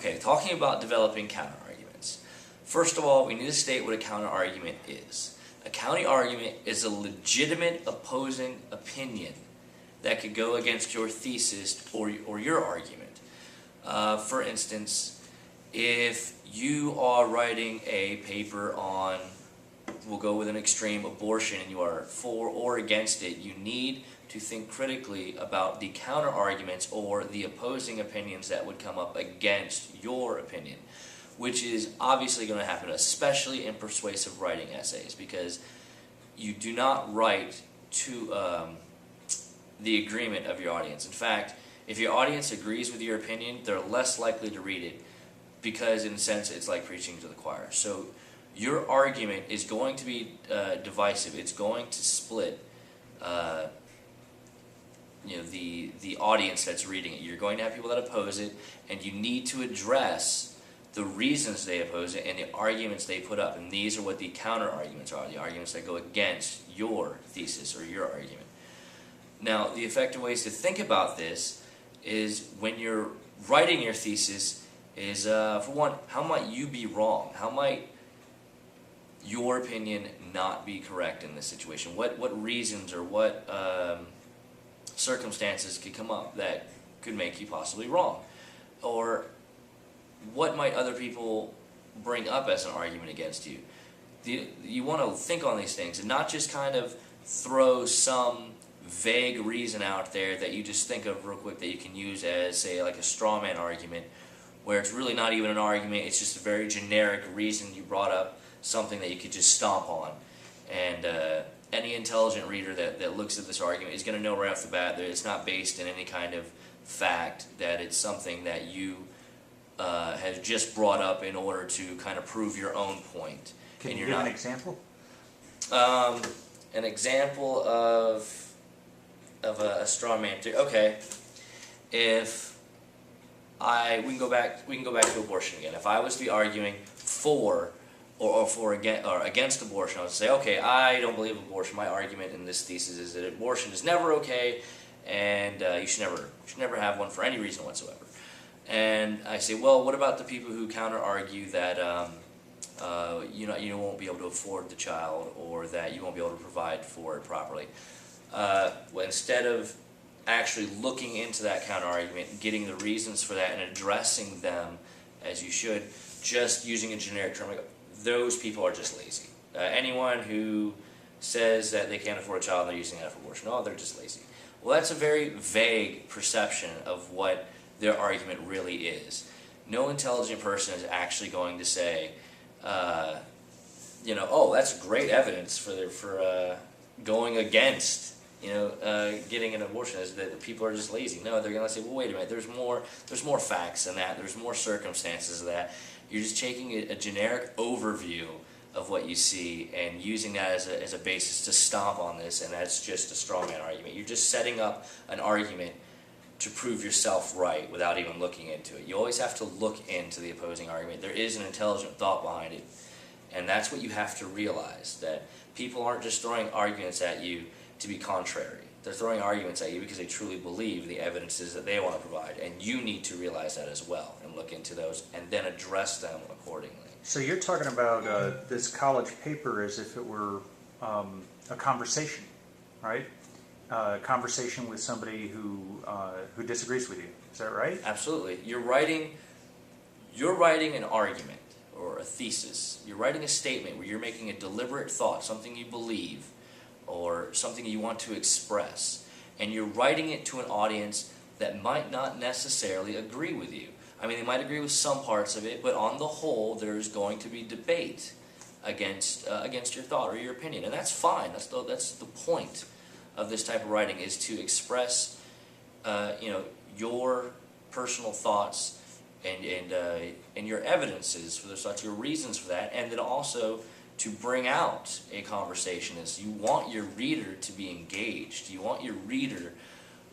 Okay, talking about developing counterarguments. First of all, we need to state what a counterargument is. A counterargument is a legitimate opposing opinion that could go against your thesis or your argument. For instance, if you are writing a paper on, we'll go with an extreme, abortion, and you are for or against it, you need to think critically about the counter-arguments or the opposing opinions that would come up against your opinion, which is obviously going to happen, especially in persuasive writing essays, because you do not write to the agreement of your audience. In fact, if your audience agrees with your opinion, they're less likely to read it, because in a sense it's like preaching to the choir. So your argument is going to be divisive. It's going to split the audience that's reading it. You're going to have people that oppose it, and you need to address the reasons they oppose it and the arguments they put up. And these are what the counter-arguments are, the arguments that go against your thesis or your argument. Now, the effective ways to think about this is, when you're writing your thesis, is for one, how might you be wrong? How might your opinion not be correct in this situation? What reasons or what circumstances could come up that could make you possibly wrong? Or what might other people bring up as an argument against you? You want to think on these things and not just kind of throw some vague reason out there that you just think of real quick that you can use as, say, like a straw man argument, where it's really not even an argument, it's just a very generic reason you brought up something that you could just stomp on. And any intelligent reader that looks at this argument is going to know right off the bat that it's not based in any kind of fact, that it's something that you have just brought up in order to kind of prove your own point. Can you give an example? An example of a straw man theory. Okay, if we can go back to abortion again. If I was to be arguing for or against abortion, I would say, okay, I don't believe abortion. My argument in this thesis is that abortion is never okay, and you should never have one for any reason whatsoever. And I say, well, what about the people who counter-argue that you won't be able to afford the child, or that you won't be able to provide for it properly? Well, instead of actually looking into that counter-argument, getting the reasons for that, and addressing them as you should, just using a generic term, like, those people are just lazy. Anyone who says that they can't afford a child and they're using that for abortion, oh, they're just lazy. Well, that's a very vague perception of what their argument really is. No intelligent person is actually going to say, oh, that's great evidence for going against getting an abortion, is that people are just lazy. No, they're going to say, well, wait a minute, there's more facts than that, there's more circumstances of that. You're just taking a generic overview of what you see and using that as a basis to stomp on this, and that's just a straw man argument. You're just setting up an argument to prove yourself right without even looking into it. You always have to look into the opposing argument. There is an intelligent thought behind it, and that's what you have to realize, that people aren't just throwing arguments at you to be contrary. They're throwing arguments at you because they truly believe the evidences that they want to provide, and you need to realize that as well and look into those and then address them accordingly. So you're talking about this college paper as if it were a conversation, right? A conversation with somebody who disagrees with you. Is that right? Absolutely. You're writing an argument or a thesis. You're writing a statement where you're making a deliberate thought, something you believe, or something you want to express, and you're writing it to an audience that might not necessarily agree with you. I mean, they might agree with some parts of it, but on the whole, there's going to be debate against your thought or your opinion, and that's fine. That's the point of this type of writing, is to express your personal thoughts and your evidences for those thoughts, your reasons for that, and then also to bring out a conversation. Is you want your reader to be engaged. You want your reader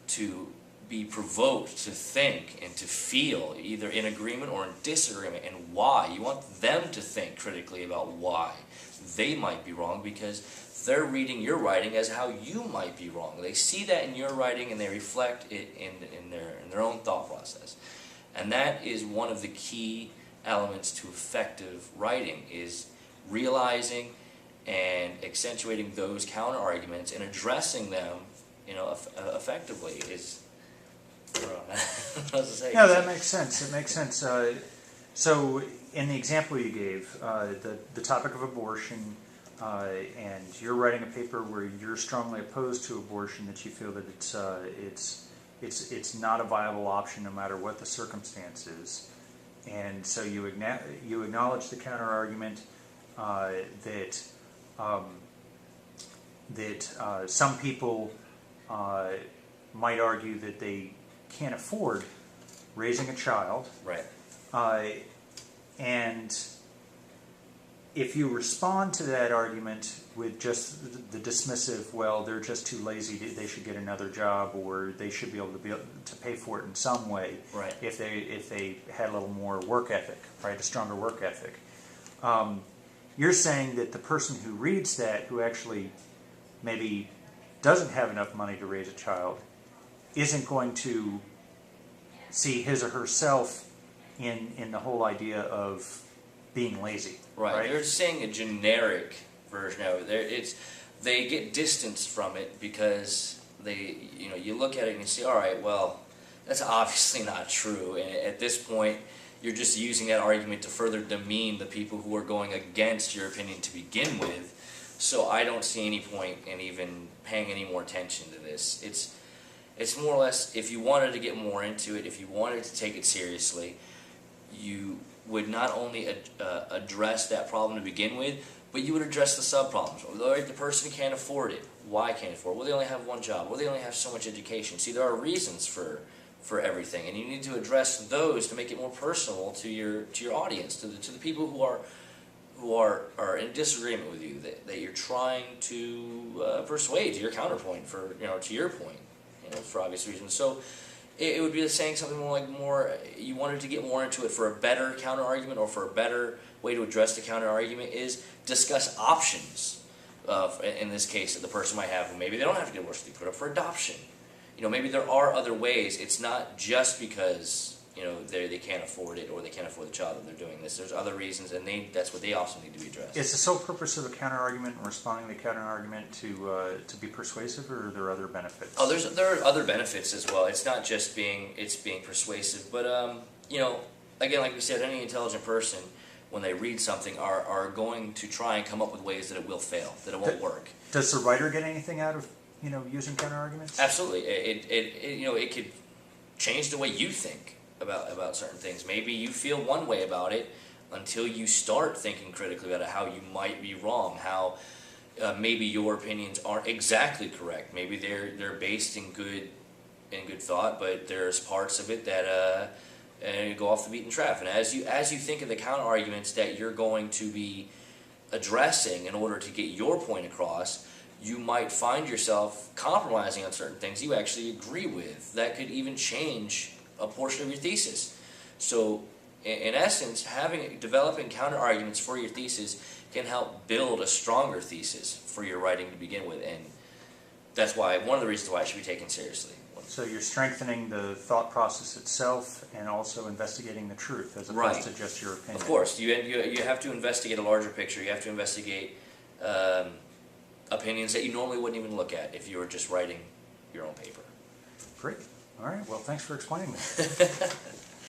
to be provoked to think and to feel either in agreement or in disagreement, and why. You want them to think critically about why they might be wrong, because they're reading your writing as how you might be wrong. They see that in your writing and they reflect it in their own thought process. And that is one of the key elements to effective writing, is realizing and accentuating those counter arguments and addressing them, effectively. Is I don't know what else to say. No, that makes sense. It makes sense. So, in the example you gave, the topic of abortion, and you're writing a paper where you're strongly opposed to abortion, that you feel that it's not a viable option no matter what the circumstances, and so you acknowledge the counter argument that some people might argue that they can't afford raising a child. Right. And if you respond to that argument with just the dismissive, well, they're just too lazy, they should get another job, or they should be able to pay for it in some way, Right. if they had a little more work ethic, right, a stronger work ethic. You're saying that the person who reads that, who actually maybe doesn't have enough money to raise a child, isn't going to see his or herself in the whole idea of being lazy. Right. They're saying a generic version of it. They get distance from it because you look at it and you see, all right, well, that's obviously not true. And at this point, you're just using that argument to further demean the people who are going against your opinion to begin with. So I don't see any point in even paying any more attention to this. It's more or less, if you wanted to get more into it, if you wanted to take it seriously, you would not only address that problem to begin with, but you would address the sub-problems. The person can't afford it. Why can't afford it? Well, they only have one job. Well, they only have so much education. See, there are reasons for everything, and you need to address those to make it more personal to your audience, to the people who are in disagreement with you, that you're trying to persuade to your counterpoint, to your point, for obvious reasons. So it would be saying something more you wanted to get more into it for a better counter argument, or for a better way to address the counter argument is discuss options. In this case, that the person might have, maybe they don't have to get abortion, they put up for adoption. Maybe there are other ways. It's not just because they can't afford it, or they can't afford the child, that they're doing this. There's other reasons, and that's what they also need to be addressed. Is the sole purpose of a counter-argument and responding to the counter-argument to be persuasive, or are there other benefits? Oh, there are other benefits as well. It's not just being persuasive, but again, like we said, any intelligent person, when they read something, are going to try and come up with ways that it will fail, that it won't work. Does the writer get anything out of using counter-arguments? Absolutely. It could change the way you think about certain things. Maybe you feel one way about it until you start thinking critically about it, how you might be wrong, how maybe your opinions aren't exactly correct. Maybe they're based in good thought, but there's parts of it that go off the beaten track. And as you think of the counter arguments that you're going to be addressing in order to get your point across, you might find yourself compromising on certain things you actually agree with. That could even change a portion of your thesis. So, in essence, developing counter arguments for your thesis can help build a stronger thesis for your writing to begin with, and that's one of the reasons why it should be taken seriously. So you're strengthening the thought process itself, and also investigating the truth, as opposed to just your opinion. Of course, you have to investigate a larger picture. You have to investigate opinions that you normally wouldn't even look at if you were just writing your own paper. Great. All right. Well, thanks for explaining that.